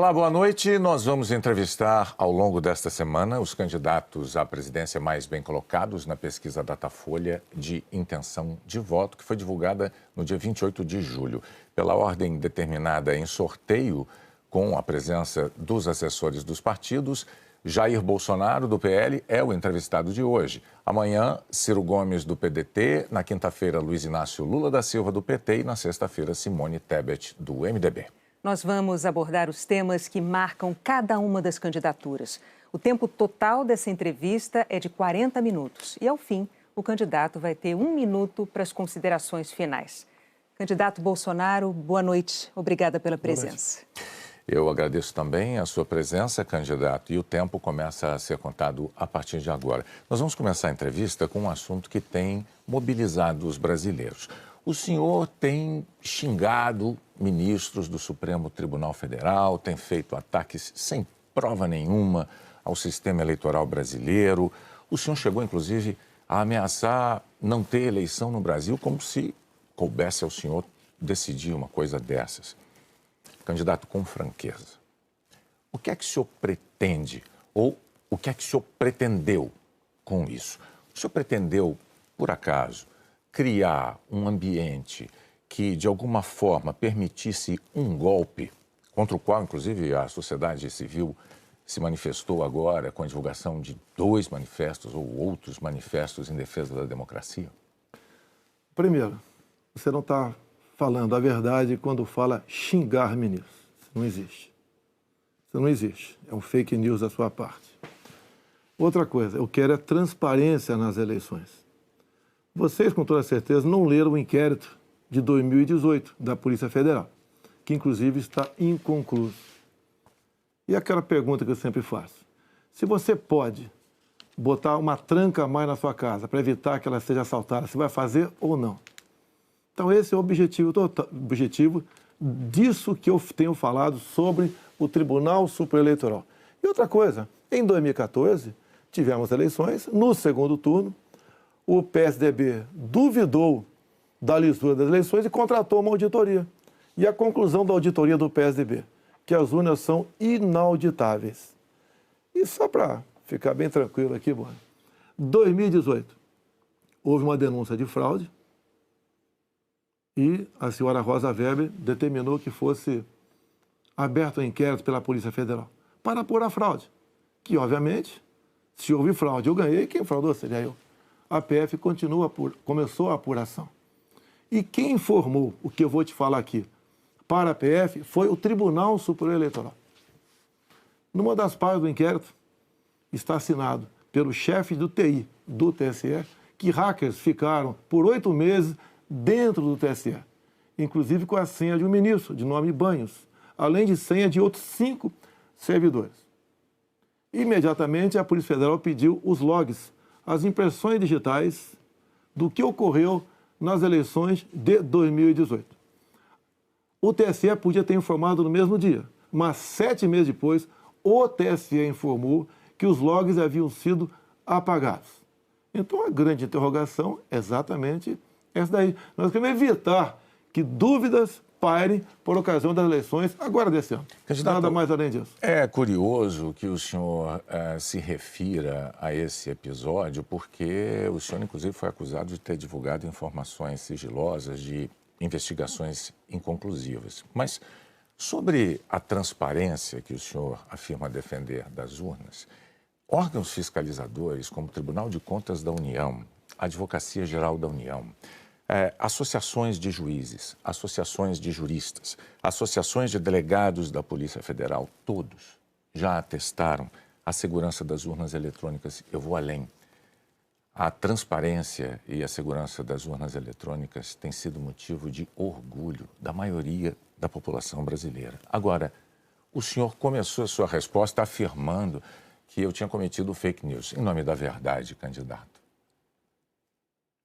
Olá, boa noite. Nós vamos entrevistar ao longo desta semana os candidatos à presidência mais bem colocados na pesquisa Datafolha de intenção de voto, que foi divulgada no dia 28 de julho. Pela ordem determinada em sorteio, com a presença dos assessores dos partidos, Jair Bolsonaro, do PL, é o entrevistado de hoje. Amanhã, Ciro Gomes, do PDT. Na quinta-feira, Luiz Inácio Lula da Silva, do PT. E na sexta-feira, Simone Tebet, do MDB. Nós vamos abordar os temas que marcam cada uma das candidaturas. O tempo total dessa entrevista é de 40 minutos. E, ao fim, o candidato vai ter 1 minuto para as considerações finais. Candidato Bolsonaro, boa noite. Obrigada pela presença. Eu agradeço também a sua presença, candidato, e o tempo começa a ser contado a partir de agora. Nós vamos começar a entrevista com um assunto que tem mobilizado os brasileiros. O senhor tem xingado ministros do Supremo Tribunal Federal, tem feito ataques sem prova nenhuma ao sistema eleitoral brasileiro. O senhor chegou, inclusive, a ameaçar não ter eleição no Brasil, como se coubesse ao senhor decidir uma coisa dessas. Candidato, com franqueza, o que é que o senhor pretende ou o que é que o senhor pretendeu com isso? O senhor pretendeu, por acaso, criar um ambiente que, de alguma forma, permitisse um golpe, contra o qual, inclusive, a sociedade civil se manifestou agora com a divulgação de 2 manifestos ou outros manifestos em defesa da democracia? Primeiro, você não está falando a verdade quando fala xingar ministros. Isso não existe. Isso não existe. É um fake news da sua parte. Outra coisa, eu quero é transparência nas eleições. Vocês, com toda certeza, não leram o inquérito de 2018 da Polícia Federal, que, inclusive, está inconcluso. E aquela pergunta que eu sempre faço. Se você pode botar uma tranca a mais na sua casa para evitar que ela seja assaltada, você vai fazer ou não? Então, esse é o objetivo disso que eu tenho falado sobre o Tribunal Superior Eleitoral. E outra coisa, em 2014, tivemos eleições, no segundo turno, o PSDB duvidou da lisura das eleições e contratou uma auditoria. E a conclusão da auditoria do PSDB, que as urnas são inauditáveis. E só para ficar bem tranquilo aqui, em 2018, houve uma denúncia de fraude, e a senhora Rosa Weber determinou que fosse aberto um inquérito pela Polícia Federal para apurar a fraude. Que, obviamente, se houve fraude, eu ganhei, quem fraudou seria eu. A PF começou a apuração. E quem informou o que eu vou te falar aqui para a PF foi o Tribunal Superior Eleitoral. Numa das partes do inquérito está assinado pelo chefe do TI do TSE que hackers ficaram por 8 meses dentro do TSE, inclusive com a senha de um ministro, de nome Banhos, além de senha de outros 5 servidores. Imediatamente, a Polícia Federal pediu os logs, as impressões digitais do que ocorreu nas eleições de 2018. O TSE podia ter informado no mesmo dia, mas 7 meses depois, o TSE informou que os logs haviam sido apagados. Então, a grande interrogação é exatamente essa daí. Nós queremos evitar que dúvidas pairem por ocasião das eleições agora desse ano. Candidato, nada mais além disso. É curioso que o senhor se refira a esse episódio, porque o senhor, inclusive, foi acusado de ter divulgado informações sigilosas de investigações inconclusivas. Mas sobre a transparência que o senhor afirma defender das urnas, órgãos fiscalizadores como o Tribunal de Contas da União, a Advocacia Geral da União, associações de juízes, associações de juristas, associações de delegados da Polícia Federal, todos já atestaram a segurança das urnas eletrônicas. Eu vou além. A transparência e a segurança das urnas eletrônicas tem sido motivo de orgulho da maioria da população brasileira. Agora, o senhor começou a sua resposta afirmando que eu tinha cometido fake news. Em nome da verdade, candidato,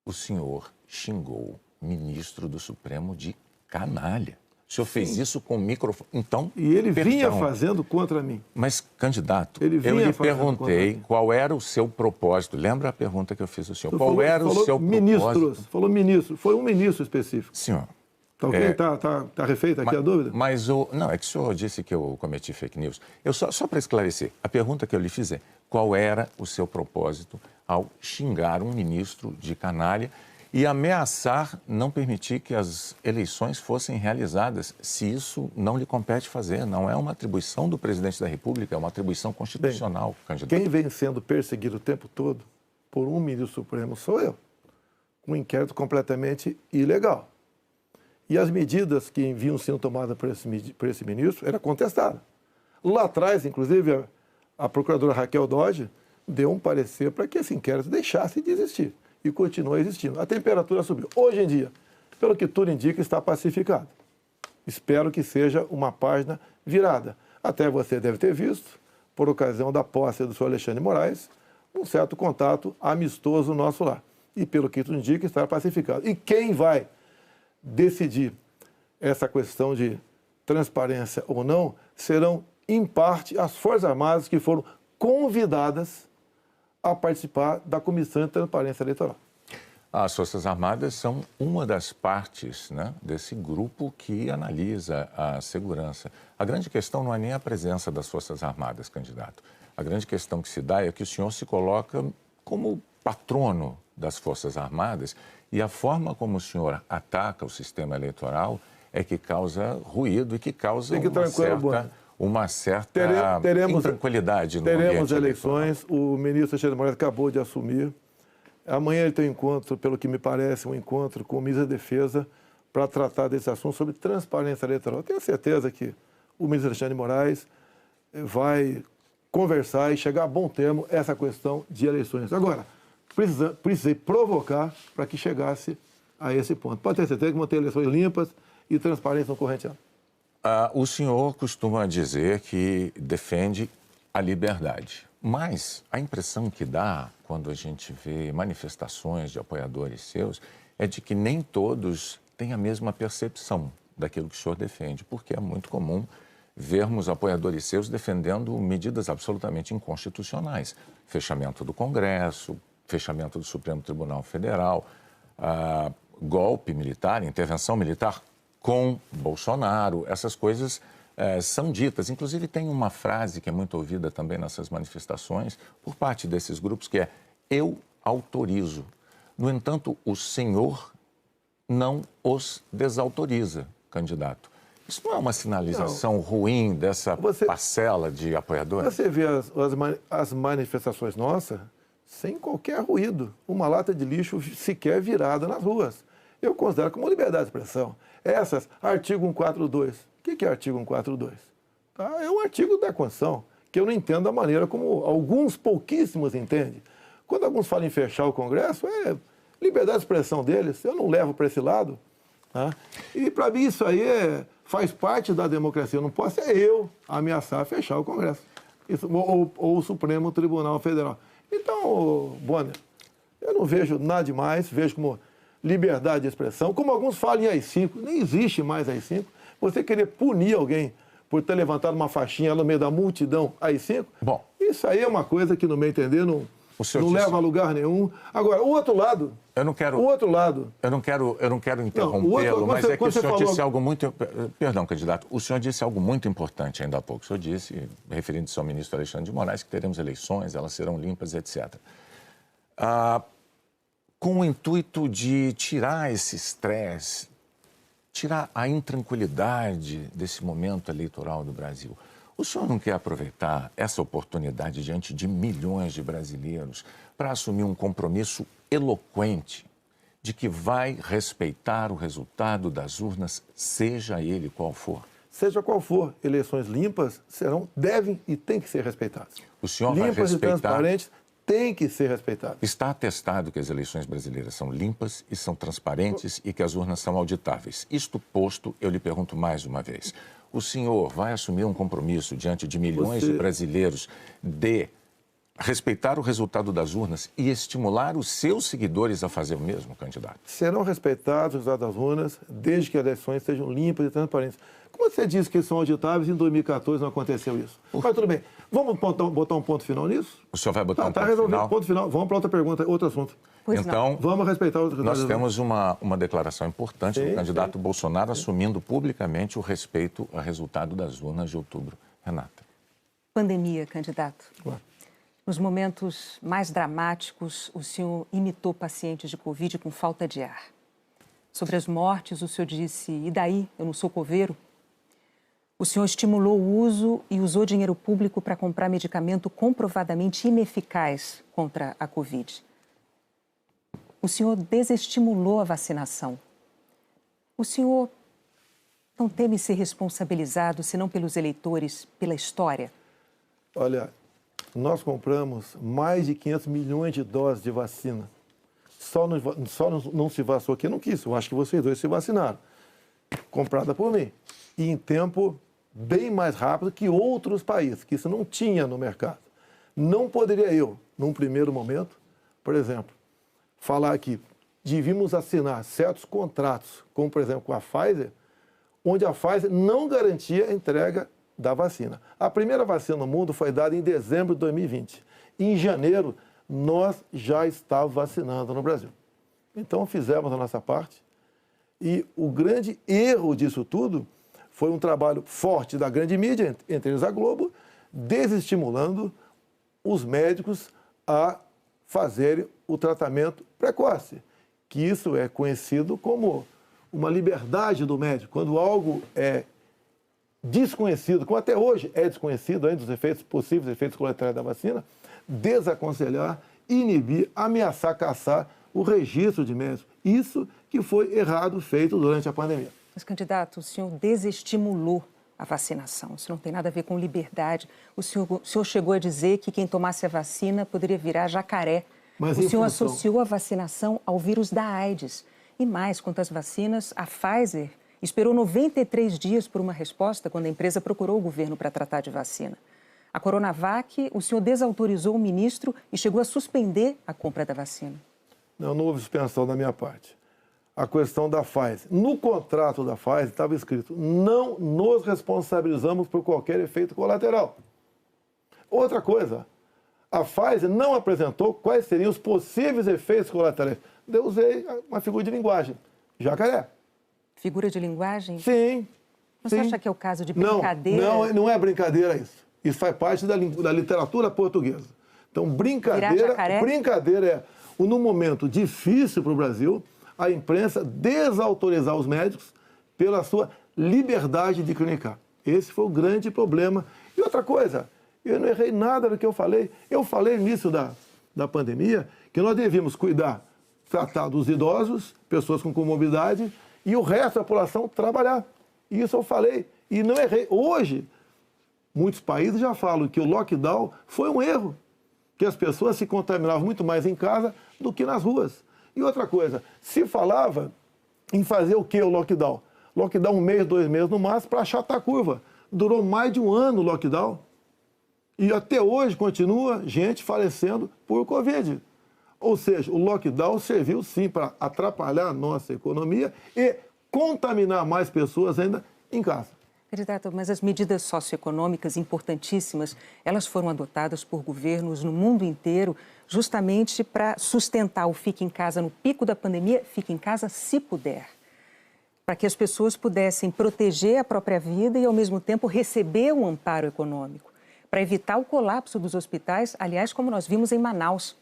o senhor xingou ministro do Supremo de canalha. O senhor fez isso com o microfone. Então, e ele vinha fazendo contra mim. Mas, candidato, eu lhe perguntei qual era o seu propósito. Lembra a pergunta que eu fiz ao senhor? Qual era o seu propósito? Falou ministro. Foi um ministro específico. Senhor, Tá ok? Tá refeita aqui a dúvida? Mas não, é que o senhor disse que eu cometi fake news. Só para esclarecer, a pergunta que eu lhe fiz é: qual era o seu propósito ao xingar um ministro de canalha e ameaçar não permitir que as eleições fossem realizadas, se isso não lhe compete fazer? Não é uma atribuição do presidente da República, é uma atribuição constitucional, candidato. Quem vem sendo perseguido o tempo todo por um ministro supremo sou eu. Um inquérito completamente ilegal. E as medidas que vinham sendo tomadas por esse ministro eram contestadas. Lá atrás, inclusive, a procuradora Raquel Dodge deu um parecer para que esse inquérito deixasse de existir. E continua existindo. A temperatura subiu. Hoje em dia, pelo que tudo indica, está pacificado. Espero que seja uma página virada. Até você deve ter visto, por ocasião da posse do senhor Alexandre de Moraes, um certo contato amistoso nosso lá. E pelo que tudo indica, está pacificado. E quem vai decidir essa questão de transparência ou não serão, em parte, as Forças Armadas que foram convidadas a participar da Comissão de Transparência Eleitoral. As Forças Armadas são uma das partes, né, desse grupo que analisa a segurança. A grande questão não é nem a presença das Forças Armadas, candidato. A grande questão que se dá é que o senhor se coloca como patrono das Forças Armadas e a forma como o senhor ataca o sistema eleitoral é que causa ruído e que causa uma certa intranquilidade no ambiente eleitoral. Teremos eleições, o ministro Alexandre de Moraes acabou de assumir. Amanhã ele tem um encontro, pelo que me parece, um encontro com o ministro da Defesa para tratar desse assunto sobre transparência eleitoral. Eu tenho certeza que o ministro Alexandre de Moraes vai conversar e chegar a bom termo essa questão de eleições. Agora, precisei provocar para que chegasse a esse ponto. Pode ter certeza que vão ter eleições limpas e transparência no corrente ano. O senhor costuma dizer que defende a liberdade, mas a impressão que dá quando a gente vê manifestações de apoiadores seus é de que nem todos têm a mesma percepção daquilo que o senhor defende, porque é muito comum vermos apoiadores seus defendendo medidas absolutamente inconstitucionais. Fechamento do Congresso, fechamento do Supremo Tribunal Federal, golpe militar, intervenção militar com Bolsonaro, essas coisas são ditas. Inclusive tem uma frase que é muito ouvida também nessas manifestações por parte desses grupos que é: eu autorizo. No entanto, o senhor não os desautoriza, candidato. Isso não é uma sinalização ruim dessa parcela de apoiadores? Você vê as manifestações nossas sem qualquer ruído. Uma lata de lixo sequer virada nas ruas. Eu considero como liberdade de expressão. Essas, artigo 142. O que é artigo 142? É um artigo da Constituição, que eu não entendo da maneira como alguns pouquíssimos entendem. Quando alguns falam em fechar o Congresso, é liberdade de expressão deles, eu não levo para esse lado. Tá? E para mim isso aí faz parte da democracia. Eu não posso eu ameaçar fechar o Congresso. Isso, ou o Supremo Tribunal Federal. Então, Bonner, eu não vejo nada demais, vejo como liberdade de expressão. Como alguns falam em AI-5, nem existe mais AI-5. Você querer punir alguém por ter levantado uma faixinha no meio da multidão AI-5, bom, isso aí é uma coisa que, no meu entender, não leva a lugar nenhum. Agora, o outro lado... Eu não quero interrompê-lo, mas é que o senhor disse algo muito... Perdão, candidato. O senhor disse algo muito importante ainda há pouco. O senhor disse, referindo-se ao ministro Alexandre de Moraes, que teremos eleições, elas serão limpas, etc. Com o intuito de tirar esse estresse, tirar a intranquilidade desse momento eleitoral do Brasil, o senhor não quer aproveitar essa oportunidade diante de milhões de brasileiros para assumir um compromisso eloquente de que vai respeitar o resultado das urnas, seja ele qual for? Seja qual for, eleições limpas devem e têm que ser respeitadas. O senhor vai respeitar... Limpas e transparentes têm que ser respeitadas. Está atestado que as eleições brasileiras são limpas e são transparentes e que as urnas são auditáveis. Isto posto, eu lhe pergunto mais uma vez. O senhor vai assumir um compromisso diante de milhões de brasileiros de respeitar o resultado das urnas e estimular os seus seguidores a fazer o mesmo, candidato? Serão respeitados os resultados das urnas desde que as eleições sejam limpas e transparentes. Como você disse que são auditáveis, em 2014 não aconteceu isso. Mas tudo bem. Vamos botar um ponto final nisso? O senhor vai botar um ponto final? Ponto final. Vamos para outra pergunta, outro assunto. Pois então, não. Vamos respeitar o nós temos uma declaração importante do candidato Bolsonaro assumindo publicamente o respeito ao resultado das urnas de outubro. Renata. Pandemia, candidato. Claro. Nos momentos mais dramáticos, o senhor imitou pacientes de Covid com falta de ar. Sobre as mortes, o senhor disse, e daí, eu não sou coveiro? O senhor estimulou o uso e usou dinheiro público para comprar medicamento comprovadamente ineficaz contra a Covid. O senhor desestimulou a vacinação. O senhor não teme ser responsabilizado, senão pelos eleitores, pela história? Olha, nós compramos mais de 500 milhões de doses de vacina. Só não se vacinou quem não quis. Eu acho que vocês dois se vacinaram. Comprada por mim. E em tempo bem mais rápido que outros países, que isso não tinha no mercado. Não poderia eu, num primeiro momento, por exemplo, falar que devíamos assinar certos contratos, como, por exemplo, com a Pfizer, onde a Pfizer não garantia a entrega da vacina. A primeira vacina no mundo foi dada em dezembro de 2020. Em janeiro, nós já estávamos vacinando no Brasil. Então, fizemos a nossa parte. E o grande erro disso tudo foi um trabalho forte da grande mídia, entre eles a Globo, desestimulando os médicos a fazerem o tratamento precoce, que isso é conhecido como uma liberdade do médico. Quando algo é desconhecido, como até hoje é desconhecido ainda os efeitos possíveis, efeitos colaterais da vacina, desaconselhar, inibir, ameaçar, caçar o registro de médicos. Isso que foi errado feito durante a pandemia. Mas, candidato, o senhor desestimulou a vacinação. Isso não tem nada a ver com liberdade. O senhor chegou a dizer que quem tomasse a vacina poderia virar jacaré. Mas o senhor associou a vacinação ao vírus da AIDS. E mais, quanto às vacinas, a Pfizer esperou 93 dias por uma resposta quando a empresa procurou o governo para tratar de vacina. A Coronavac, o senhor desautorizou o ministro e chegou a suspender a compra da vacina. Não houve suspensão da minha parte. A questão da Pfizer. No contrato da Pfizer estava escrito: não nos responsabilizamos por qualquer efeito colateral. Outra coisa, a Pfizer não apresentou quais seriam os possíveis efeitos colaterais. Eu usei uma figura de linguagem: jacaré. Figura de linguagem? Sim. Você acha que é o caso de brincadeira? Não é brincadeira isso. Isso faz parte da literatura portuguesa. Então, brincadeira é, num momento difícil para o Brasil, a imprensa desautorizar os médicos pela sua liberdade de clinicar. Esse foi o grande problema. E outra coisa, eu não errei nada do que eu falei. Eu falei no início da pandemia que nós devíamos tratar dos idosos, pessoas com comorbidade, e o resto da população trabalhar. Isso eu falei e não errei. Hoje, muitos países já falam que o lockdown foi um erro, que as pessoas se contaminavam muito mais em casa do que nas ruas. E outra coisa, se falava em fazer o que o lockdown? Lockdown 1 mês, 2 meses no máximo para achatar a curva. Durou mais de 1 ano o lockdown. E até hoje continua gente falecendo por Covid. Ou seja, o lockdown serviu sim para atrapalhar a nossa economia e contaminar mais pessoas ainda em casa. Candidato, mas as medidas socioeconômicas importantíssimas, elas foram adotadas por governos no mundo inteiro justamente para sustentar o fique em casa no pico da pandemia, fique em casa se puder. Para que as pessoas pudessem proteger a própria vida e, ao mesmo tempo, receber um amparo econômico. Para evitar o colapso dos hospitais, aliás, como nós vimos em Manaus.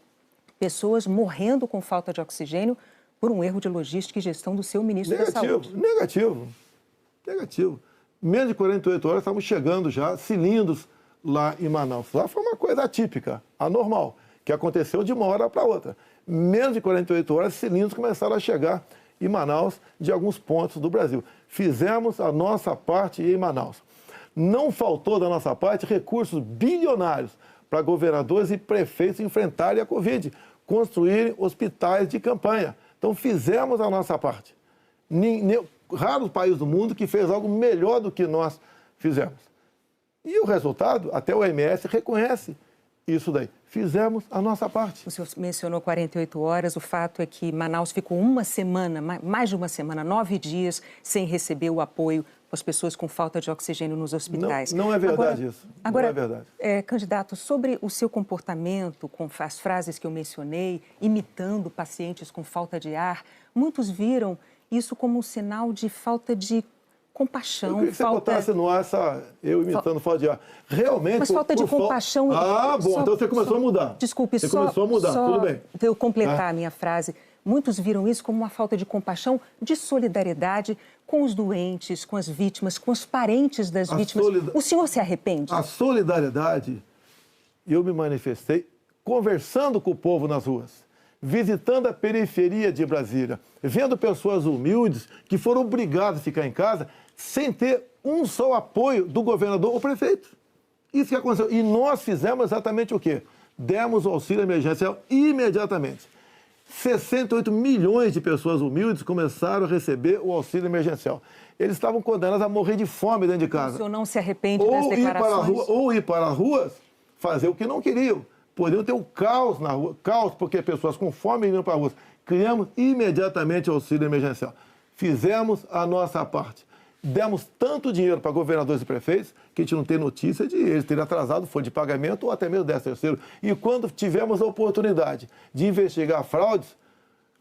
Pessoas morrendo com falta de oxigênio por um erro de logística e gestão do seu ministro da Saúde. Negativo. Menos de 48 horas estavam chegando já cilindros lá em Manaus. Lá foi uma coisa atípica, anormal, que aconteceu de uma hora para outra. Menos de 48 horas, cilindros começaram a chegar em Manaus de alguns pontos do Brasil. Fizemos a nossa parte em Manaus. Não faltou da nossa parte recursos bilionários para governadores e prefeitos enfrentarem a Covid, construírem hospitais de campanha. Então fizemos a nossa parte. Raros países do mundo que fez algo melhor do que nós fizemos. E o resultado, até o OMS reconhece isso daí. Fizemos a nossa parte. O senhor mencionou 48 horas, o fato é que Manaus ficou uma semana, mais de uma semana, 9 dias, sem receber o apoio as pessoas com falta de oxigênio nos hospitais. Não é verdade isso. Agora, não é verdade. Candidato, sobre o seu comportamento, com as frases que eu mencionei, imitando pacientes com falta de ar, muitos viram isso como um sinal de falta de compaixão. Eu queria que você botasse no ar eu imitando falta de ar. Realmente... Mas falta de compaixão... Então você começou a mudar. Desculpe, você começou a mudar, tudo bem. Para eu completar a minha frase, muitos viram isso como uma falta de compaixão, de solidariedade com os doentes, com as vítimas, com os parentes das vítimas. O senhor se arrepende? A solidariedade, eu me manifestei conversando com o povo nas ruas, visitando a periferia de Brasília, vendo pessoas humildes que foram obrigadas a ficar em casa sem ter um só apoio do governador ou prefeito. Isso que aconteceu. E nós fizemos exatamente o quê? Demos o auxílio emergencial imediatamente. 68 milhões de pessoas humildes começaram a receber o auxílio emergencial. Eles estavam condenados a morrer de fome dentro de casa. O senhor não se arrepende das declarações? Ou ir para as ruas, fazer o que não queriam. Poderiam ter um caos na rua, caos porque pessoas com fome iam para as ruas. Criamos imediatamente o auxílio emergencial. Fizemos a nossa parte. Demos tanto dinheiro para governadores e prefeitos que a gente não tem notícia de eles terem atrasado folha de pagamento ou até mesmo 13º. E quando tivemos a oportunidade de investigar fraudes,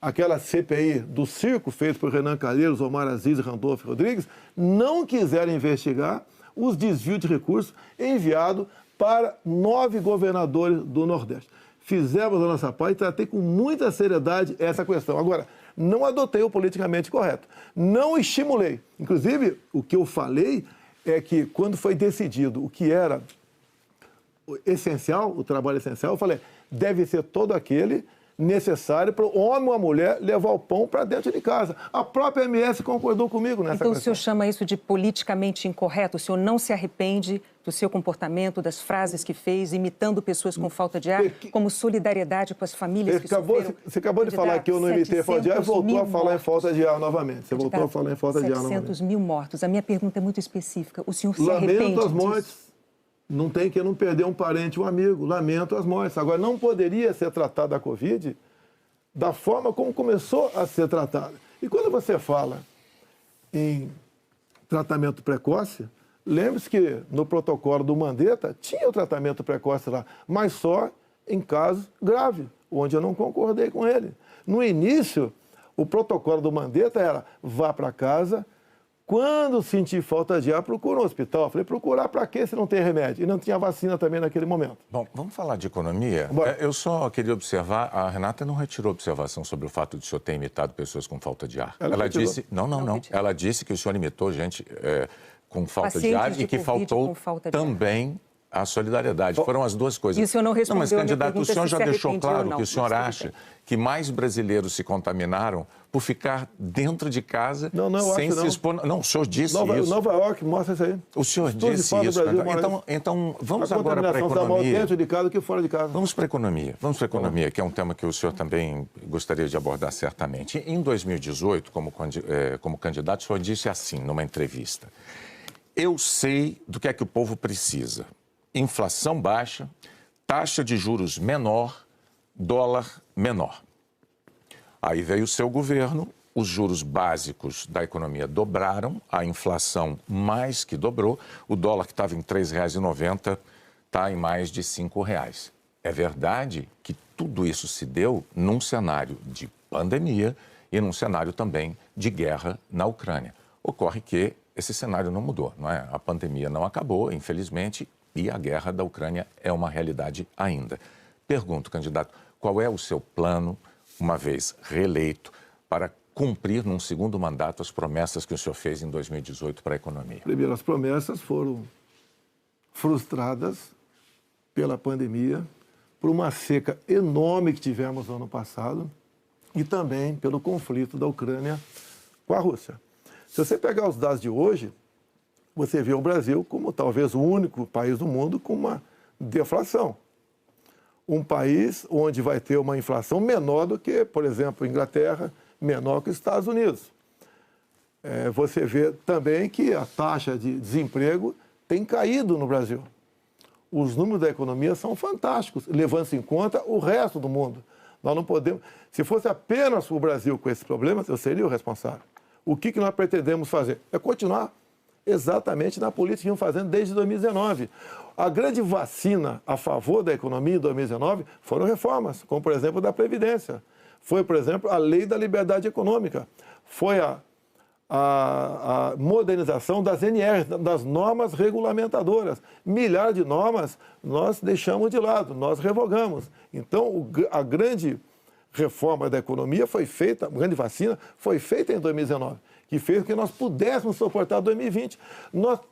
aquela CPI do circo feita por Renan Calheiros, Omar Aziz e Randolfo Rodrigues, não quiseram investigar os desvios de recursos enviados para 9 governadores do Nordeste. Fizemos a nossa parte e tratei com muita seriedade essa questão. Agora, não adotei o politicamente correto. Não estimulei. Inclusive, o que eu falei é que quando foi decidido o que era essencial, o trabalho essencial, eu falei, deve ser todo aquele necessário para o homem ou a mulher levar o pão para dentro de casa. A própria MS concordou comigo nessa questão. Então o senhor chama isso de politicamente incorreto? O senhor não se arrepende do seu comportamento, das frases que fez, imitando pessoas com falta de ar, como solidariedade com as famílias que sofreram? Você acabou de falar que eu não imitei falta de ar e voltou a falar em falta de ar novamente. Você voltou a falar em falta de ar novamente. 700 mil mortos. A minha pergunta é muito específica. O senhor se arrepende disso? Lamento as mortes. Não tem que não perder um parente, um amigo. Lamento as mortes. Agora, não poderia ser tratada a Covid da forma como começou a ser tratada. E quando você fala em tratamento precoce, lembre-se que no protocolo do Mandetta tinha o tratamento precoce lá, mas só em casos graves, onde eu não concordei com ele. No início, o protocolo do Mandetta era vá para casa. Quando sentir falta de ar, procura um hospital. Eu falei, procurar para quê se não tem remédio? E não tinha vacina também naquele momento. Bom, vamos falar de economia? Eu só queria observar, a Renata não retirou observação sobre o fato de o senhor ter imitado pessoas com falta de ar. Ela disse, não. Ela disse que o senhor imitou gente com falta de ar e que faltou também a solidariedade. Foram as duas coisas. E o senhor não respondeu mas, candidato, o senhor já deixou claro que o senhor acha que mais brasileiros se contaminaram por ficar dentro de casa sem se expor. Não, o senhor disse isso. Nova York mostra isso aí. O senhor disse isso. Então, vamos agora para a economia. Dentro de casa que fora de casa. Vamos para a economia. Vamos para a economia, que é um tema que o senhor também gostaria de abordar certamente. Em 2018, como candidato, o senhor disse assim, numa entrevista: eu sei do que é que o povo precisa. Inflação baixa, taxa de juros menor, dólar menor. Aí veio o seu governo, os juros básicos da economia dobraram, a inflação mais que dobrou, o dólar que estava em R$ 3,90 está em mais de R$ 5,00. É verdade que tudo isso se deu num cenário de pandemia e num cenário também de guerra na Ucrânia. Ocorre que esse cenário não mudou, não é? A pandemia não acabou, infelizmente, e a guerra da Ucrânia é uma realidade ainda. Pergunto, candidato, qual é o seu plano, uma vez reeleito, para cumprir num segundo mandato as promessas que o senhor fez em 2018 para a economia? Primeiro, as promessas foram frustradas pela pandemia, por uma seca enorme que tivemos no ano passado e também pelo conflito da Ucrânia com a Rússia. Se você pegar os dados de hoje, você vê o Brasil como talvez o único país do mundo com uma deflação. Um país onde vai ter uma inflação menor do que, por exemplo, a Inglaterra, menor que os Estados Unidos. Você vê também que a taxa de desemprego tem caído no Brasil. os números da economia são fantásticos, levando-se em conta o resto do mundo. Nós não podemos... Se fosse apenas o Brasil com esses problemas, eu seria o responsável. O que nós pretendemos fazer? É continuar exatamente na política que vimos fazendo desde 2019. A grande vacina a favor da economia em 2019 foram reformas, como, por exemplo, da Previdência. Foi, por exemplo, a Lei da Liberdade Econômica. Foi a modernização das NRs, das normas regulamentadoras. Milhares de normas nós deixamos de lado, nós revogamos. Então, a grande reforma da economia foi feita, a grande vacina foi feita em 2019, que fez com que nós pudéssemos suportar 2020.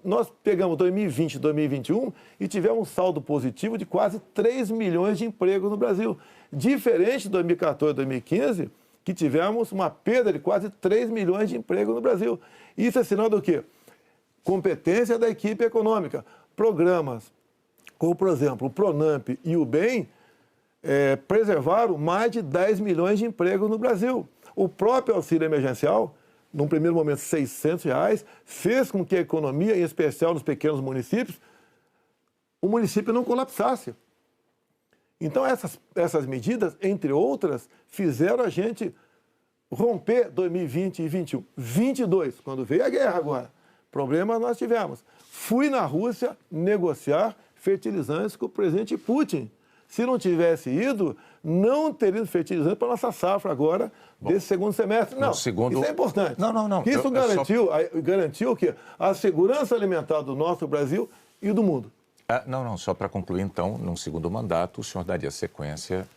Nós pegamos 2020 e 2021 e tivemos um saldo positivo de quase 3 milhões de empregos no Brasil. Diferente de 2014 e 2015, que tivemos uma perda de quase 3 milhões de empregos no Brasil. Isso é sinal do quê? Competência da equipe econômica. Programas como, por exemplo, o Pronamp e o BEM preservaram mais de 10 milhões de empregos no Brasil. O próprio auxílio emergencial, num primeiro momento R$ 600, fez com que a economia, em especial nos pequenos municípios, o município não colapsasse. Então, essas medidas, entre outras, fizeram a gente romper 2020 e 2021. 22, quando veio a guerra agora, problemas nós tivemos. Fui na Rússia negociar fertilizantes com o presidente Putin. Se não tivesse ido, não teria fertilizante para a nossa safra agora, desse segundo semestre. Não, isso é importante. Não. Isso garantiu o quê? A segurança alimentar do nosso Brasil e do mundo. Só para concluir, então, num segundo mandato, o senhor daria sequência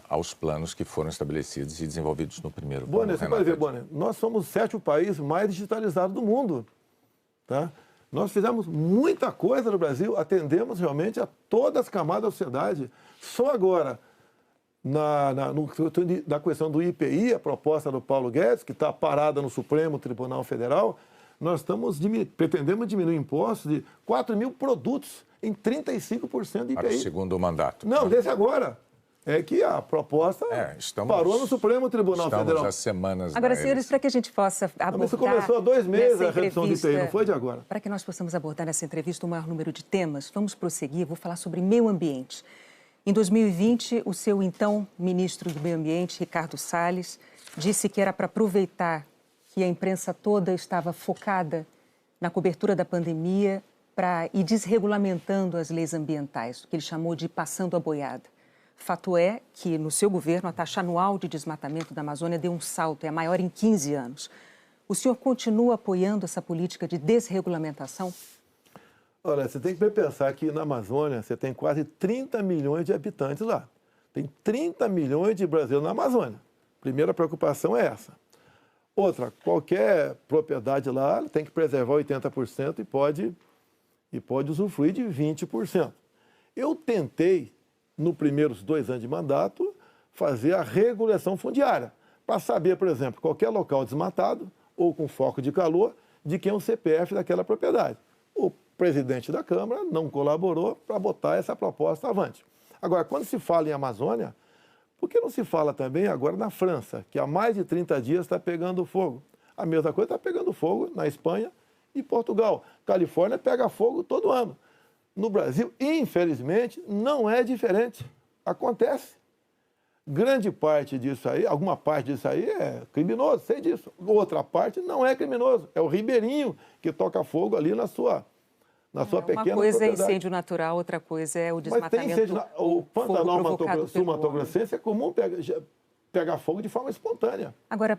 aos planos que foram estabelecidos e desenvolvidos no primeiro. Bonner, você pode ver, Bonner, nós somos o 7º país mais digitalizado do mundo. Tá? Nós fizemos muita coisa no Brasil, atendemos realmente a todas as camadas da sociedade. Só agora, na questão do IPI, a proposta do Paulo Guedes, que está parada no Supremo Tribunal Federal, nós pretendemos diminuir impostos de 4 mil produtos em 35% de IPI. Para o segundo mandato. Não, desse agora. É que a proposta parou no Supremo Tribunal Federal. Estamos há semanas... Agora, senhores, para que a gente possa abordar... Isso começou há 2 meses a redução de IPI, não foi de agora. Para que nós possamos abordar nessa entrevista o maior número de temas, vamos prosseguir, vou falar sobre meio ambiente. Em 2020, o seu então ministro do Meio Ambiente, Ricardo Salles, disse que era para aproveitar que a imprensa toda estava focada na cobertura da pandemia para ir desregulamentando as leis ambientais, o que ele chamou de passando a boiada. Fato é que, no seu governo, a taxa anual de desmatamento da Amazônia deu um salto, é a maior em 15 anos. O senhor continua apoiando essa política de desregulamentação? Olha, você tem que pensar que na Amazônia você tem quase 30 milhões de habitantes lá. Tem 30 milhões de brasileiros na Amazônia. Primeira preocupação é essa. Outra, qualquer propriedade lá tem que preservar 80% e pode usufruir de 20%. Eu tentei, nos primeiros 2 anos de mandato, fazer a regulação fundiária, para saber, por exemplo, qualquer local desmatado ou com foco de calor, de quem é o CPF daquela propriedade. O presidente da Câmara não colaborou para botar essa proposta avante. Agora, quando se fala em Amazônia, por que não se fala também agora na França, que há mais de 30 dias está pegando fogo? A mesma coisa está pegando fogo na Espanha e Portugal. Califórnia pega fogo todo ano. No Brasil, infelizmente, não é diferente. Acontece. Grande parte disso aí, alguma parte disso aí é criminoso, sei disso. Outra parte não é criminoso. É o ribeirinho que toca fogo ali na sua pequena Uma coisa propriedade. É incêndio natural, outra coisa é o desmatamento. Mas tem incêndio. O Pantanal Sul-Mato-Grossense é comum pegar fogo de forma espontânea. Agora,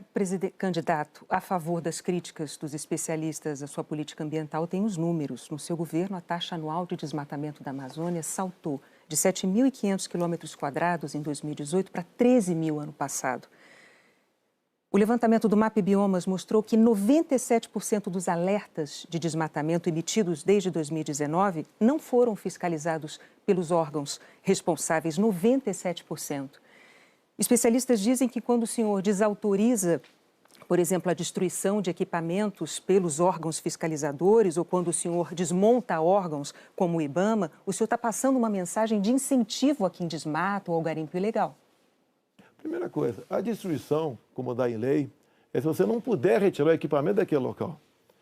candidato, a favor das críticas dos especialistas à sua política ambiental, tem os números. No seu governo, a taxa anual de desmatamento da Amazônia saltou de 7.500 km² em 2018 para 13 mil ano passado. O levantamento do MAP Biomas mostrou que 97% dos alertas de desmatamento emitidos desde 2019 não foram fiscalizados pelos órgãos responsáveis, 97%. Especialistas dizem que quando o senhor desautoriza, por exemplo, a destruição de equipamentos pelos órgãos fiscalizadores ou quando o senhor desmonta órgãos como o IBAMA, o senhor está passando uma mensagem de incentivo a quem desmata ou ao garimpo ilegal. Primeira coisa, a destruição, como dá em lei, é se você não puder retirar o equipamento daquele local.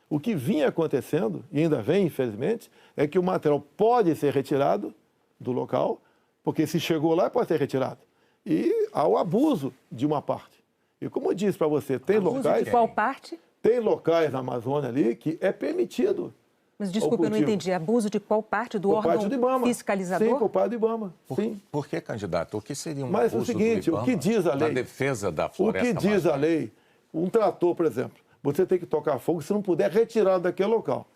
O que vinha acontecendo, e ainda vem, infelizmente, é que o material pode ser retirado, do local, porque se chegou lá, pode ser retirado. E há o abuso de uma parte. E como eu disse para você, tem abuso locais... de qual parte? Tem locais na Amazônia ali que é permitido. Mas desculpa, eu não entendi. Abuso de qual parte? Do órgão parte do IBAMA. fiscalizador? Sim, por parte do IBAMA. Sim. Por que, candidato? O que seria um Mas abuso o seguinte, do IBAMA, o que diz a lei? na defesa da O floresta que diz a lei? Um trator, por exemplo, você tem que tocar fogo se não puder retirar daquele local.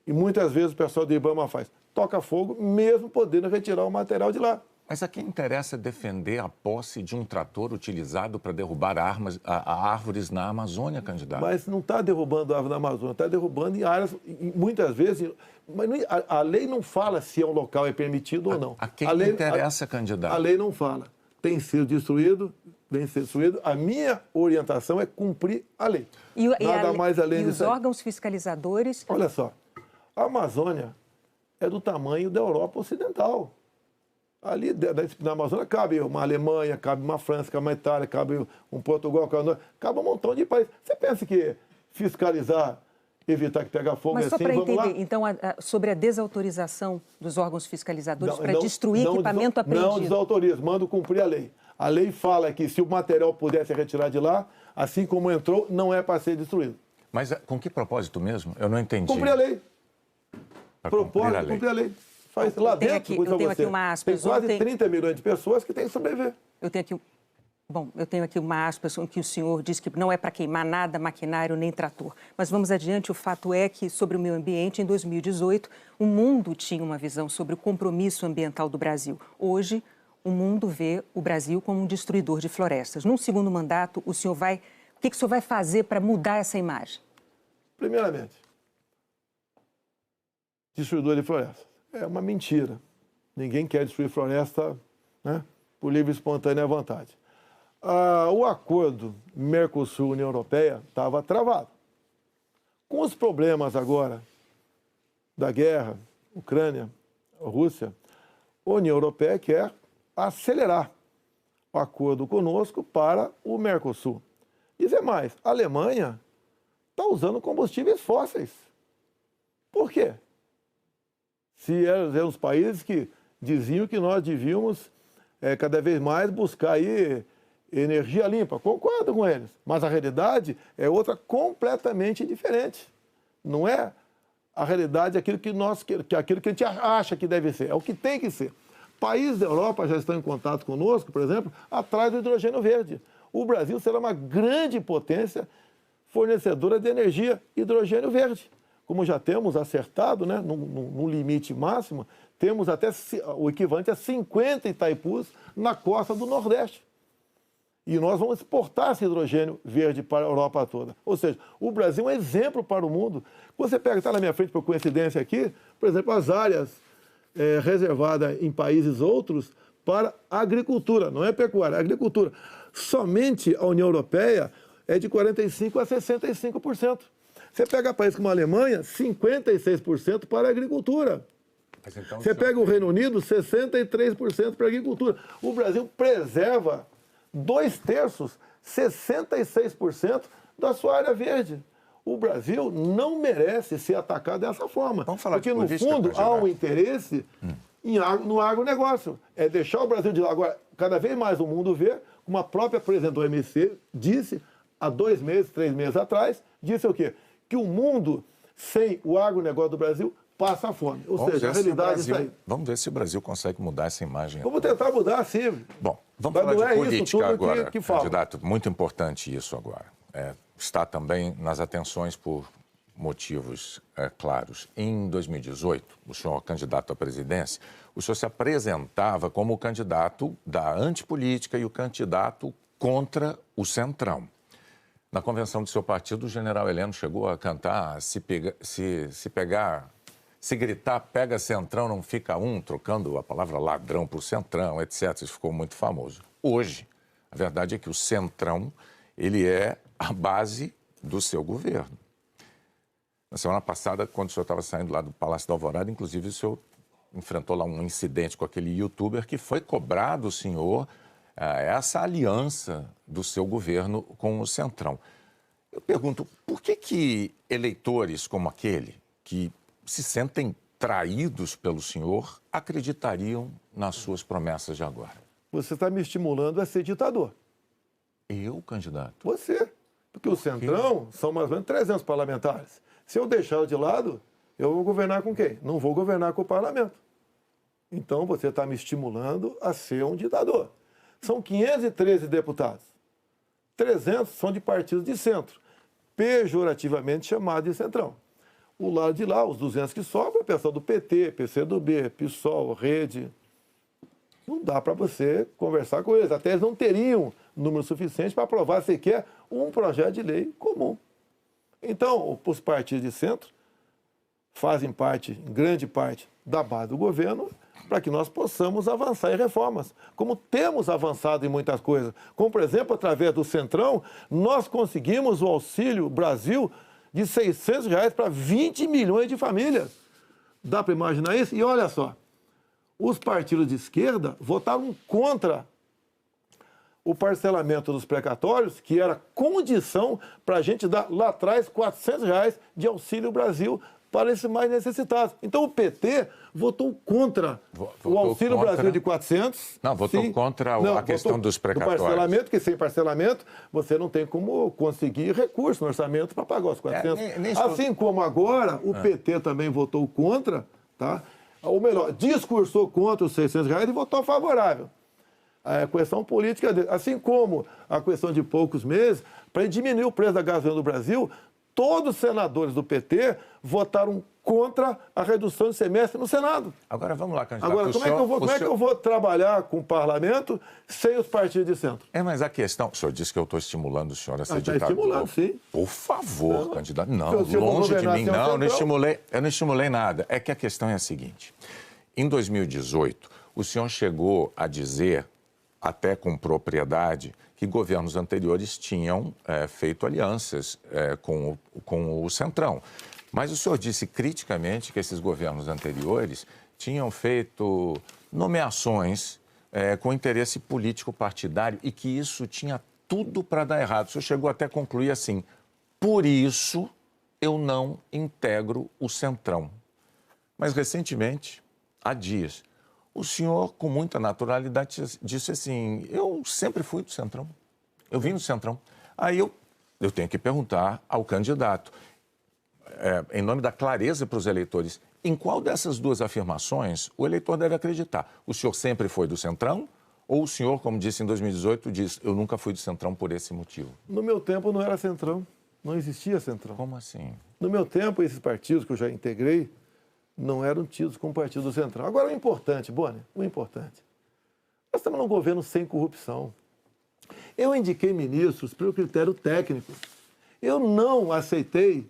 E muitas vezes o pessoal do IBAMA faz? Toca fogo mesmo podendo retirar o material de lá. Mas a quem interessa defender a posse de um trator utilizado para derrubar árvores na Amazônia, candidato? Mas não está derrubando árvore na Amazônia, está derrubando em áreas, muitas vezes... Mas a lei não fala se um local é permitido ou não. A quem lei, interessa, candidato? A lei não fala. Tem sido destruído, vem sendo destruído. A minha orientação é cumprir a lei. Nada mais além disso. E os órgãos fiscalizadores... Olha só, a Amazônia é do tamanho da Europa Ocidental. Ali na Amazônia cabe uma Alemanha, cabe uma França, cabe uma Itália, cabe um Portugal, cabe um montão de países. Você pensa que fiscalizar, evitar que pegue fogo Mas é só assim, para vamos lá? entender, então, sobre a desautorização dos órgãos fiscalizadores para destruir equipamento apreendido. Não desautoriza, mando cumprir a lei. A lei fala que se o material puder ser retirado de lá, assim como entrou, não é para ser destruído. Mas com que propósito mesmo? Eu não entendi. Cumprir a lei. Propósito, cumprir a lei. Faz lá dentro, eu tenho aqui uma aspas. Tem quase 30 milhões de pessoas que têm que sobreviver. Eu tenho aqui uma aspas em que o senhor diz que não é para queimar nada, maquinário nem trator. Mas vamos adiante, o fato é que, sobre o meio ambiente, em 2018, o mundo tinha uma visão sobre o compromisso ambiental do Brasil. Hoje, o mundo vê o Brasil como um destruidor de florestas. Num segundo mandato, o que o senhor vai fazer para mudar essa imagem? Primeiramente, destruidor de florestas. É uma mentira. Ninguém quer destruir floresta, né, por livre e espontânea vontade. O acordo Mercosul-União Europeia estava travado. Com os problemas agora da guerra, Ucrânia, Rússia, a União Europeia quer acelerar o acordo conosco para o Mercosul. Dizer mais, a Alemanha está usando combustíveis fósseis. Por quê? Se eram os países que diziam que nós devíamos cada vez mais buscar aí energia limpa. Concordo com eles, mas a realidade é outra completamente diferente. Não é a realidade aquilo que a gente acha que deve ser, é o que tem que ser. Países da Europa já estão em contato conosco, por exemplo, atrás do hidrogênio verde. O Brasil será uma grande potência fornecedora de energia hidrogênio verde. Como já temos acertado, né, no limite máximo, temos até o equivalente a 50 Itaipus na costa do Nordeste. E nós vamos exportar esse hidrogênio verde para a Europa toda. Ou seja, o Brasil é um exemplo para o mundo. Você pega, está na minha frente por coincidência aqui, por exemplo, as áreas reservadas em países outros para agricultura, não é pecuária, é agricultura. Somente a União Europeia é de 45% a 65%. Você pega países como a Alemanha, 56% para a agricultura. Então, você pega o Reino Unido, 63% para a agricultura. O Brasil preserva 2/3, 66% da sua área verde. O Brasil não merece ser atacado dessa forma. Porque, no fundo, há um interesse no agronegócio. É deixar o Brasil de lado. Agora, cada vez mais o mundo vê, como a própria presidente do OMC disse, há 2 meses, 3 meses atrás, disse o quê? Que o mundo, sem o agronegócio do Brasil, passa fome. Ou seja, a realidade é isso aí. Vamos ver se o Brasil consegue mudar essa imagem. Vamos tentar mudar, sim. Bom, vamos falar de política agora, que candidato. Muito importante isso agora. Está também nas atenções por motivos claros. Em 2018, o senhor candidato à presidência, o senhor se apresentava como o candidato da antipolítica e o candidato contra o Centrão. Na convenção do seu partido, o general Heleno chegou a cantar se gritar, pega Centrão, não fica um, trocando a palavra ladrão por Centrão, etc. Isso ficou muito famoso. Hoje, a verdade é que o Centrão, ele é a base do seu governo. Na semana passada, quando o senhor estava saindo lá do Palácio da Alvorada, inclusive o senhor enfrentou lá um incidente com aquele youtuber que foi cobrar do senhor essa aliança do seu governo com o Centrão. Eu pergunto, por que eleitores como aquele, que se sentem traídos pelo senhor, acreditariam nas suas promessas de agora? Você está me estimulando a ser ditador. Eu, candidato? Você. Porque o Centrão são mais ou menos 300 parlamentares. Se eu deixar de lado, eu vou governar com quem? Não vou governar com o parlamento. Então, você está me estimulando a ser um ditador. São 513 deputados. 300 são de partidos de centro, pejorativamente chamados de centrão. O lado de lá, os 200 que sobram, é o pessoal do PT, PCdoB, PSOL, Rede. Não dá para você conversar com eles. Até eles não teriam número suficiente para aprovar sequer um projeto de lei comum. Então, os partidos de centro fazem parte, em grande parte, da base do governo para que nós possamos avançar em reformas, como temos avançado em muitas coisas. Como, por exemplo, através do Centrão, nós conseguimos o Auxílio Brasil de R$ 600 para 20 milhões de famílias. Dá para imaginar isso? E olha só, os partidos de esquerda votaram contra o parcelamento dos precatórios, que era condição para a gente dar lá atrás R$ 400 de Auxílio Brasil para esses mais necessitados. Então o PT votou contra o Auxílio Brasil de 400. Não, votou contra a questão dos precatórios. Do parcelamento, que sem parcelamento você não tem como conseguir recurso no orçamento para pagar os 400. Assim como agora o PT também votou contra, tá? Ou melhor, discursou contra os R$ 600 e votou favorável. A questão política dele. Assim como a questão de poucos meses, para diminuir o preço da gasolina no Brasil, todos os senadores do PT votaram contra a redução de semestre no Senado. Agora, vamos lá, candidato. Agora, como é que eu vou trabalhar com o parlamento sem os partidos de centro? Mas a questão... O senhor disse que eu estou estimulando o senhor a ser ditador. Está estimulando, sim. Por favor, candidato. Não, longe de mim, não. Eu não estimulei nada. É que a questão é a seguinte. Em 2018, o senhor chegou a dizer, até com propriedade, que governos anteriores tinham feito alianças com o Centrão. Mas o senhor disse criticamente que esses governos anteriores tinham feito nomeações com interesse político partidário e que isso tinha tudo para dar errado. O senhor chegou até a concluir assim, por isso eu não integro o Centrão. Mas recentemente, há dias, o senhor, com muita naturalidade, disse assim, eu sempre fui do Centrão, eu vim do Centrão. Aí eu tenho que perguntar ao candidato, em nome da clareza para os eleitores, em qual dessas duas afirmações o eleitor deve acreditar? O senhor sempre foi do Centrão ou o senhor, como disse em 2018, diz, eu nunca fui do Centrão por esse motivo? No meu tempo não era Centrão, não existia Centrão. Como assim? No meu tempo, esses partidos que eu já integrei, não eram tidos como partido central. Agora, o importante, Boni, o importante, nós estamos num governo sem corrupção. Eu indiquei ministros pelo critério técnico. Eu não aceitei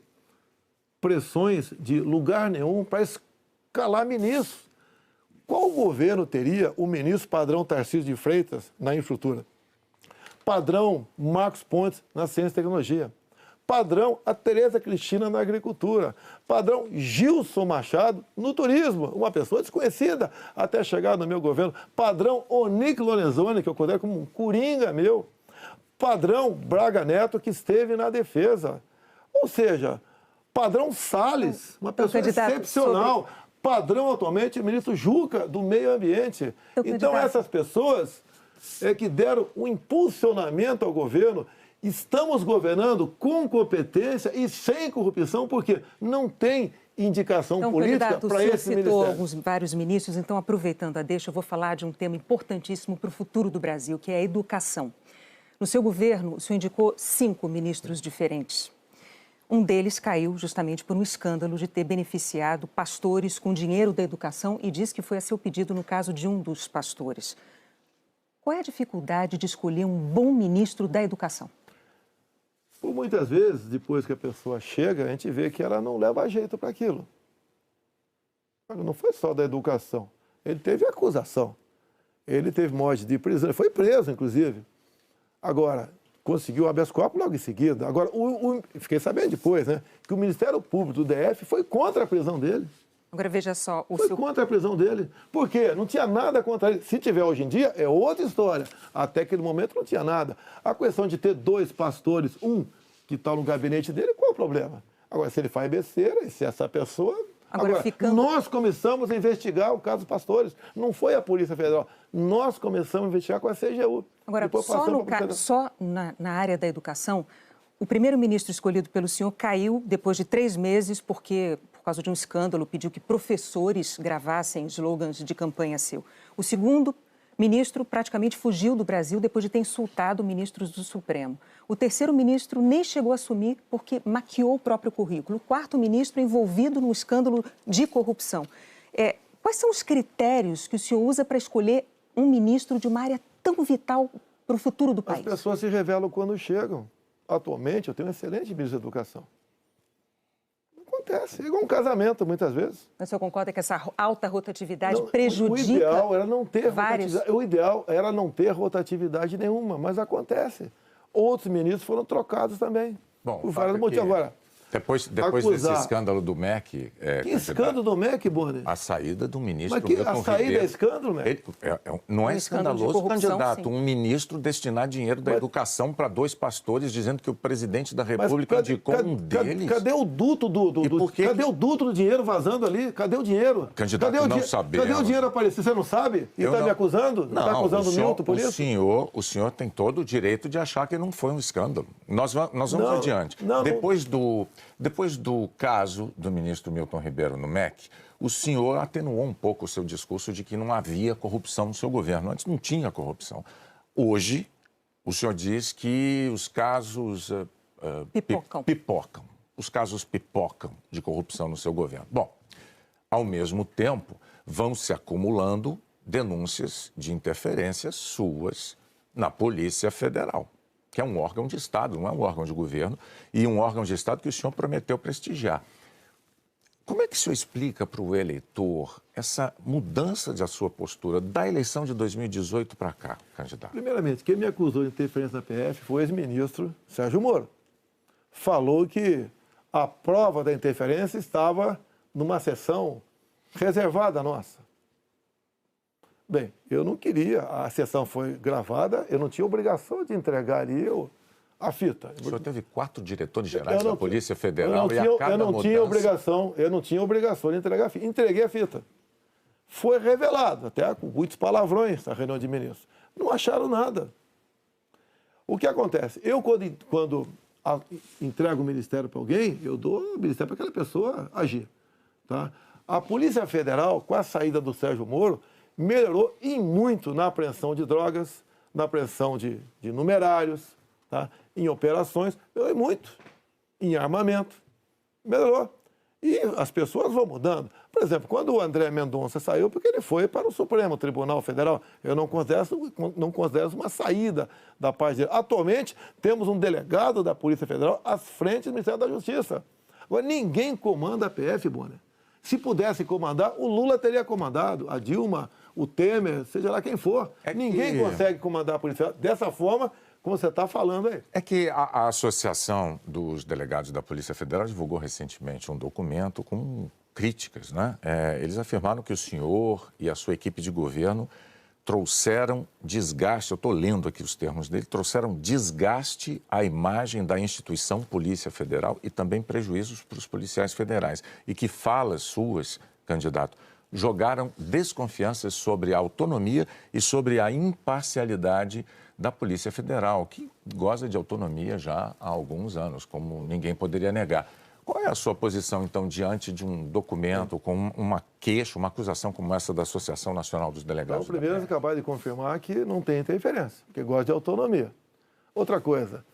pressões de lugar nenhum para escalar ministros. Qual governo teria o ministro padrão Tarcísio de Freitas na infraestrutura? Padrão Marcos Pontes na ciência e tecnologia? Padrão a Tereza Cristina na agricultura, padrão Gilson Machado no turismo, uma pessoa desconhecida até chegar no meu governo, padrão Onic Lorenzoni, que eu considero como um coringa meu, padrão Braga Neto, que esteve na defesa. Ou seja, padrão Salles, uma pessoa excepcional, padrão atualmente o ministro Juca, do meio ambiente. Então essas pessoas que deram um impulsionamento ao governo. Estamos governando com competência e sem corrupção, porque não tem indicação política para esse ministério. Citou vários ministros, então, aproveitando a deixa, eu vou falar de um tema importantíssimo para o futuro do Brasil, que é a educação. No seu governo, o senhor indicou 5 ministros diferentes. Um deles caiu justamente por um escândalo de ter beneficiado pastores com dinheiro da educação e diz que foi a seu pedido no caso de um dos pastores. Qual é a dificuldade de escolher um bom ministro da educação? Por muitas vezes, depois que a pessoa chega, a gente vê que ela não leva jeito para aquilo. Não foi só da educação. Ele teve acusação. Ele teve morte de prisão. Ele foi preso, inclusive. Agora, conseguiu o habeas corpus logo em seguida. Agora, fiquei sabendo depois, né, que o Ministério Público do DF foi contra a prisão dele. Agora, veja só... Foi contra a prisão dele. Por quê? Não tinha nada contra ele. Se tiver hoje em dia, é outra história. Até aquele momento não tinha nada. A questão de ter 2 pastores, um que está no gabinete dele, qual é o problema? Agora, se ele faz besteira, e se essa pessoa Agora nós começamos a investigar o caso dos pastores. Não foi a Polícia Federal. Nós começamos a investigar com a CGU. Agora, só na área da educação, o primeiro-ministro escolhido pelo senhor caiu depois de 3 meses porque, por causa de um escândalo, pediu que professores gravassem slogans de campanha seu. O segundo ministro praticamente fugiu do Brasil depois de ter insultado ministros do Supremo. O terceiro ministro nem chegou a assumir porque maquiou o próprio currículo. O quarto ministro envolvido no escândalo de corrupção. Quais são os critérios que o senhor usa para escolher um ministro de uma área tão vital para o futuro do país? As pessoas se revelam quando chegam. Atualmente, eu tenho um excelente ministro da Educação. Acontece, é igual um casamento, muitas vezes. Mas o senhor concorda que essa alta rotatividade prejudica o ideal era não ter vários... O ideal era não ter rotatividade nenhuma, mas acontece. Outros ministros foram trocados também. Bom, por vários motivos. Agora, depois desse escândalo do MEC... Que escândalo do MEC, Boni? A saída do ministro Mas a saída é escândalo, MEC? Não é escandaloso, candidato. Um ministro destinar dinheiro da educação para 2 pastores, dizendo que o presidente da República indicou um deles. Cadê o duto cadê o duto do dinheiro vazando ali? Cadê o dinheiro? Candidato, não sabemos. Cadê o dinheiro aparecido? Você não sabe? E está me acusando? Não, está acusando o Milton por isso? O senhor tem todo o direito de achar que não foi um escândalo. Nós vamos adiante. Depois do caso do ministro Milton Ribeiro no MEC, o senhor atenuou um pouco o seu discurso de que não havia corrupção no seu governo. Antes não tinha corrupção. Hoje, o senhor diz que os casos pipocam. Os casos pipocam de corrupção no seu governo. Bom, ao mesmo tempo, vão se acumulando denúncias de interferências suas na Polícia Federal, que é um órgão de Estado, não é um órgão de governo, e um órgão de Estado que o senhor prometeu prestigiar. Como é que o senhor explica para o eleitor essa mudança da sua postura da eleição de 2018 para cá, candidato? Primeiramente, quem me acusou de interferência na PF foi o ex-ministro Sérgio Moro. Falou que a prova da interferência estava numa sessão reservada nossa. Bem, eu não queria, a sessão foi gravada, eu não tinha obrigação de entregar ali a fita. O senhor teve 4 diretores gerais da Polícia Federal e a cada eu não tinha obrigação de entregar a fita. Entreguei a fita. Foi revelado, até com muitos palavrões na reunião de ministros. Não acharam nada. O que acontece? Eu, quando entrego o ministério para alguém, eu dou o ministério para aquela pessoa agir. Tá? A Polícia Federal, com a saída do Sérgio Moro, melhorou e muito na apreensão de drogas, na apreensão de numerários, tá? Em operações, melhorou muito. Em armamento, melhorou. E as pessoas vão mudando. Por exemplo, quando o André Mendonça saiu, porque ele foi para o Supremo Tribunal Federal, eu não considero uma saída da parte dele. Atualmente, temos um delegado da Polícia Federal à frente do Ministério da Justiça. Agora, ninguém comanda a PF, Bonner. Se pudesse comandar, o Lula teria comandado, a Dilma, o Temer, seja lá quem for. Ninguém consegue comandar a Polícia Federal dessa forma como você está falando aí. É que a Associação dos Delegados da Polícia Federal divulgou recentemente um documento com críticas, né? Eles afirmaram que o senhor e a sua equipe de governo trouxeram desgaste, eu estou lendo aqui os termos dele, trouxeram desgaste à imagem da instituição Polícia Federal e também prejuízos para os policiais federais. E que falas suas, candidato, jogaram desconfianças sobre a autonomia e sobre a imparcialidade da Polícia Federal, que goza de autonomia já há alguns anos, como ninguém poderia negar. Qual é a sua posição, então, diante de um documento com uma queixa, uma acusação como essa da Associação Nacional dos Delegados? Então, primeiro, acabar de confirmar que não tem interferência, que gosta de autonomia. Outra coisa,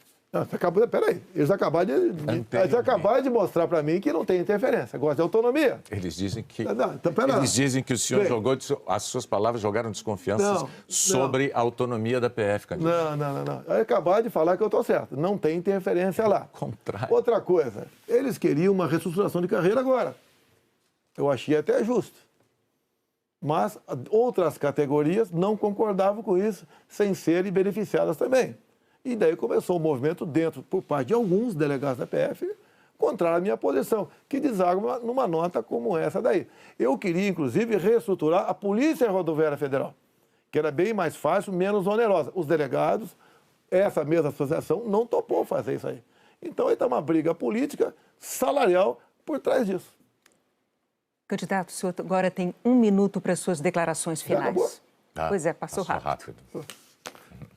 peraí, eles acabaram de mostrar para mim que não tem interferência, gosta de autonomia. Eles dizem que, eles dizem que o senhor jogou, as suas palavras jogaram desconfianças sobre a autonomia da PF, candidato. Não. Eu acabar de falar que eu estou certo, não tem interferência lá. Contrário. Outra coisa, eles queriam uma reestruturação de carreira agora. Eu achei até justo. Mas outras categorias não concordavam com isso, sem serem beneficiadas também. E daí começou um movimento dentro, por parte de alguns delegados da PF, contra a minha posição, que deságua numa nota como essa daí. Eu queria, inclusive, reestruturar a Polícia Rodoviária Federal, que era bem mais fácil, menos onerosa. Os delegados, essa mesma associação, não topou fazer isso aí. Então, aí está uma briga política, salarial, por trás disso. Candidato, o senhor agora tem 1 minuto para suas declarações finais. Pois é, passou rápido.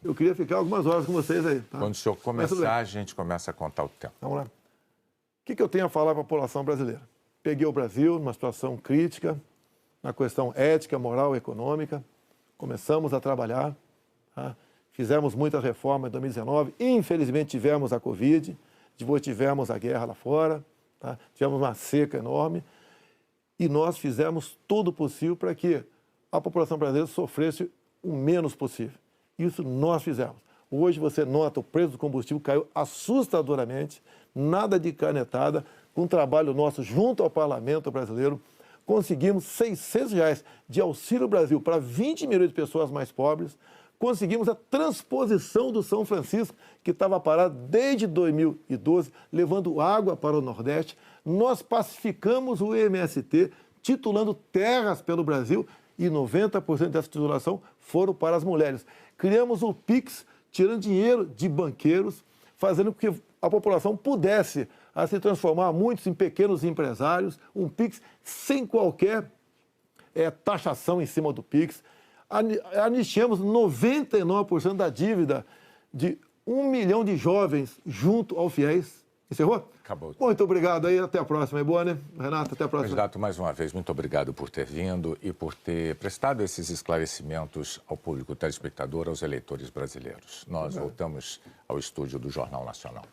Eu queria ficar algumas horas com vocês aí. Tá? Quando o senhor começar, a gente começa a contar o tempo. Vamos lá. O que eu tenho a falar para a população brasileira? Peguei o Brasil numa situação crítica, na questão ética, moral e econômica. Começamos a trabalhar, tá? Fizemos muitas reformas em 2019. Infelizmente, tivemos a Covid, depois tivemos a guerra lá fora, tá? Tivemos uma seca enorme. E nós fizemos tudo o possível para que a população brasileira sofresse o menos possível. Isso nós fizemos. Hoje você nota o preço do combustível caiu assustadoramente, nada de canetada, com o trabalho nosso junto ao Parlamento brasileiro, conseguimos R$600 de Auxílio Brasil para 20 milhões de pessoas mais pobres, conseguimos a transposição do São Francisco, que estava parado desde 2012, levando água para o Nordeste. Nós pacificamos o MST, titulando terras pelo Brasil, e 90% dessa titulação foram para as mulheres. Criamos o PIX, tirando dinheiro de banqueiros, fazendo com que a população pudesse se transformar, muitos em pequenos empresários, um PIX sem qualquer taxação em cima do PIX. Anistiamos 99% da dívida de 1 milhão de jovens junto ao FIES. Encerrou? Acabou. Muito obrigado aí, até a próxima. É boa, né? Renato, até a próxima. Candidato, mais uma vez, muito obrigado por ter vindo e por ter prestado esses esclarecimentos ao público telespectador, aos eleitores brasileiros. Nós voltamos ao estúdio do Jornal Nacional.